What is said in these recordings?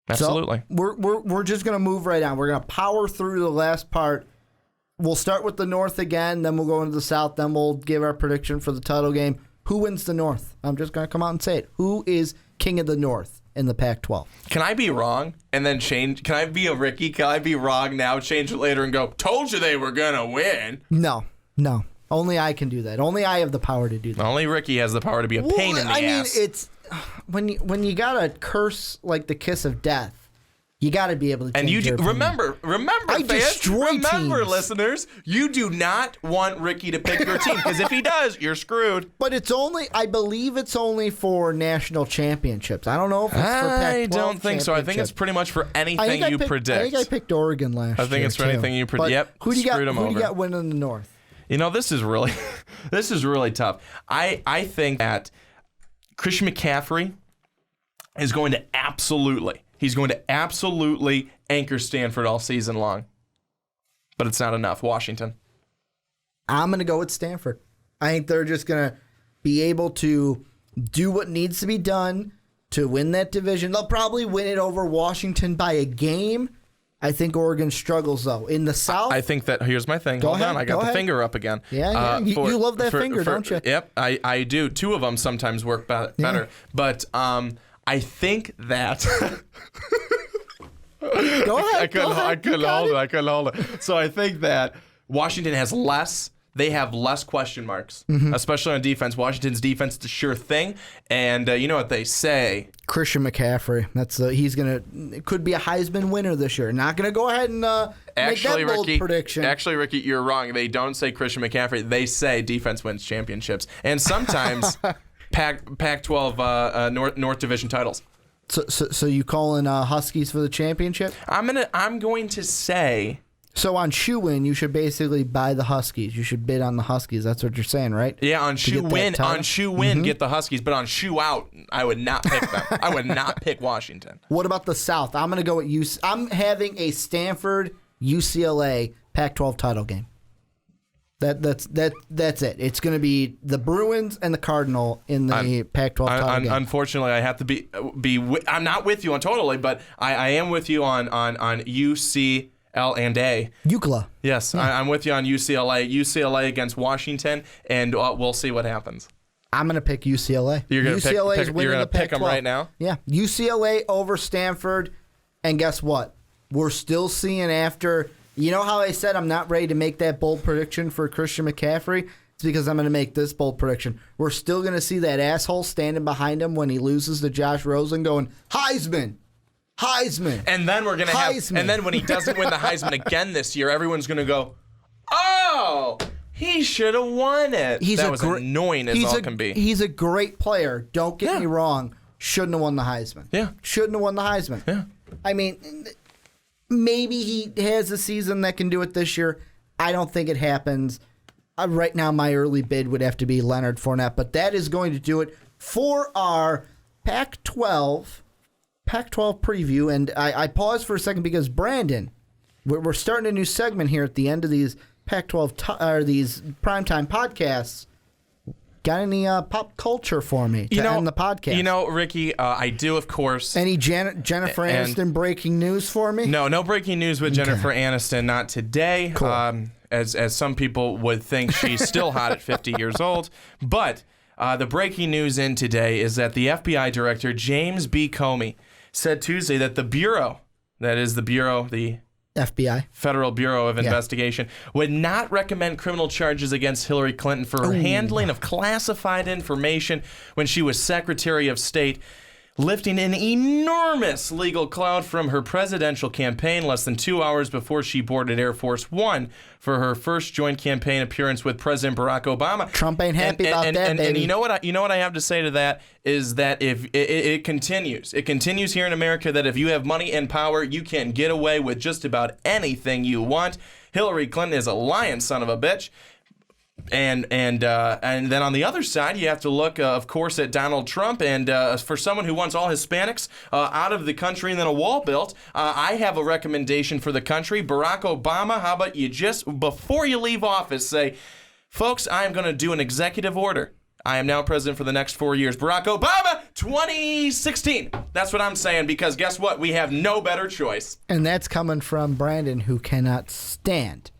Absolutely. So we're just going to move right on. We're going to power through the last part. We'll start with the North again, then we'll go into the South, then we'll give our prediction for the title game. Who wins the North? I'm just going to come out and say it. Who is king of the North in the Pac-12? Can I be wrong and then change? Can I be a Ricky? Can I be wrong now, change it later, and go, told you they were going to win? No. Only I can do that. Only I have the power to do that. Only Ricky has the power to be a pain in the ass. I mean, it's when you got a curse like the kiss of death, you got to be able to change. And you do, remember, I fans, destroy remember, teams. Listeners, you do not want Ricky to pick your team, because if he does, you're screwed. But I believe it's only for national championships. I don't know if it's for Pac-12 I don't think so. I think it's pretty much for anything you predict. I think I picked Oregon last year. I think it's for anything you predict. Yep. Who do you got winning the North? You know, this is really tough. I think that Christian McCaffrey is going to absolutely anchor Stanford all season long. But it's not enough. Washington. I'm going to go with Stanford. I think they're just going to be able to do what needs to be done to win that division. They'll probably win it over Washington by a game. I think Oregon struggles, though. In the South... I think that... Here's my thing. Hold on. I got the finger up again. Yeah, you love that finger, don't you? Yep, I do. Two of them sometimes work better. Yeah. But I think that... Go ahead. I couldn't hold it. So I think that Washington has less... They have less question marks, especially on defense. Washington's defense is a sure thing, and you know what they say. Christian McCaffrey. Could be a Heisman winner this year. Not gonna go ahead and make that bold prediction. Actually, Ricky, you're wrong. They don't say Christian McCaffrey. They say defense wins championships, and sometimes Pac-12 North Division titles. So you calling Huskies for the championship? I'm going to say. So on shoe win, you should basically buy the Huskies. You should bid on the Huskies. That's what you're saying, right? Yeah, on shoe win, get the Huskies. But on shoe out, I would not pick them. I would not pick Washington. What about the South? I'm going to go with I'm having a Stanford UCLA Pac-12 title game. That's it. It's going to be the Bruins and the Cardinal in the Pac-12 title game. Unfortunately, I have to be. I'm not with you on totally, but I am with you on UC. L&A. UCLA. Yes, yeah. I'm with you on UCLA. UCLA against Washington, and we'll see what happens. I'm going to pick UCLA. You're going to pick them right now? Yeah. UCLA over Stanford, and guess what? We're still seeing after... You know how I said I'm not ready to make that bold prediction for Christian McCaffrey? It's because I'm going to make this bold prediction. We're still going to see that asshole standing behind him when he loses to Josh Rosen going, Heisman! And then we're gonna have, and then when he doesn't win the Heisman again this year, everyone's gonna go, "Oh, he should have won it." That was annoying as all can be. He's a great player. Don't get me wrong. Shouldn't have won the Heisman. Yeah, shouldn't have won the Heisman. Yeah, I mean, maybe he has a season that can do it this year. I don't think it happens. Right now, my early bid would have to be Leonard Fournette, but that is going to do it for our Pac-12 preview, and I paused for a second because Brandon, we're starting a new segment here at the end of these Pac-12 these primetime podcasts. Got any pop culture for me to end the podcast? You know, Ricky, I do, of course. Any Jennifer Aniston breaking news for me? No breaking news with Jennifer Aniston. Not today. Cool. As some people would think she's still hot at 50 years old, but the breaking news in today is that the FBI director James B. Comey said Tuesday that the Bureau, the FBI, Federal Bureau of Investigation, would not recommend criminal charges against Hillary Clinton for her handling of classified information when she was Secretary of State, lifting an enormous legal cloud from her presidential campaign less than 2 hours before she boarded Air Force One for her first joint campaign appearance with President Barack Obama. Trump ain't happy about that, baby. And you know what I have to say to that is that if it continues here in America that if you have money and power, you can get away with just about anything you want. Hillary Clinton is a lying son of a bitch. And then on the other side, you have to look, of course, at Donald Trump. And for someone who wants all Hispanics out of the country and then a wall built, I have a recommendation for the country. Barack Obama, how about you just, before you leave office, say, folks, I am going to do an executive order. I am now president for the next 4 years. Barack Obama, 2016. That's what I'm saying, because guess what? We have no better choice. And that's coming from Brandon, who cannot stand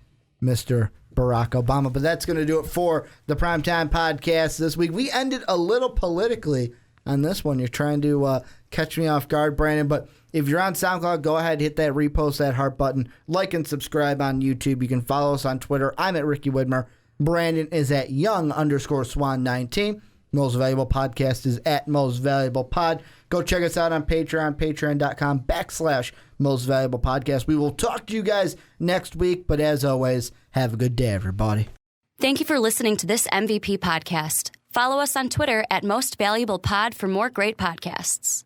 Mr. Barack Obama. But that's going to do it for the Primetime Podcast this week. We ended a little politically on this one. You're trying to catch me off guard, Brandon. But if you're on SoundCloud, go ahead, hit that repost, that heart button. Like and subscribe on YouTube. You can follow us on Twitter. I'm at Ricky Widmer. Brandon is at young_swan19. Most Valuable Podcast is at Most Valuable Pod. Go check us out on Patreon, patreon.com/Most Valuable Podcast. We will talk to you guys next week, but as always, have a good day, everybody. Thank you for listening to this MVP podcast. Follow us on Twitter at Most Valuable Pod for more great podcasts.